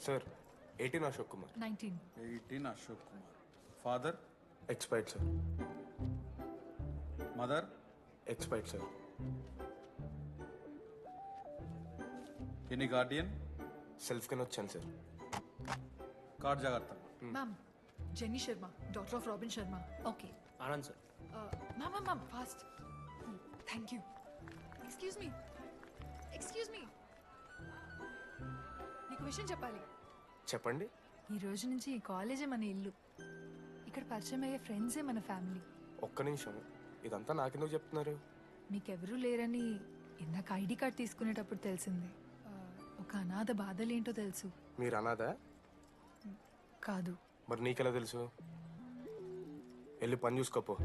Sir 18 Ashok Kumar 19. 18 Ashok Kumar. Father? Expired sir. Mother? Expired sir. Any Guardian? Self కింద వచ్చాను sir. Card జాగ్రత్త. Ma'am, Jenny Sharma, daughter of Robin Sharma. Okay Anand sir. Ma'am, fast. Thank you. Excuse me. నీకు విషయం చెప్పాలి. చెప్పండి. ఈ రోజు నుంచి ఈ కాలేజే మన ఇల్లు. ఇక్కడ పరిచయం అయ్యే ఫ్రెండ్సే మన ఫ్యామిలీ. ఒక్క నిమిషం, ఇదంతా నాకెందుకు చెప్తున్నారు? మీకెవరూ లేరని ఇందాక ఐడి కార్డ్ తీసుకునేటప్పుడు తెలిసింది. ఒక అనాథ బాధలేంటో తెలుసు. మీరు అనాదా? కాదు. మరి నీకెలా తెలుసు? వెళ్ళి పని చూసుకోపో.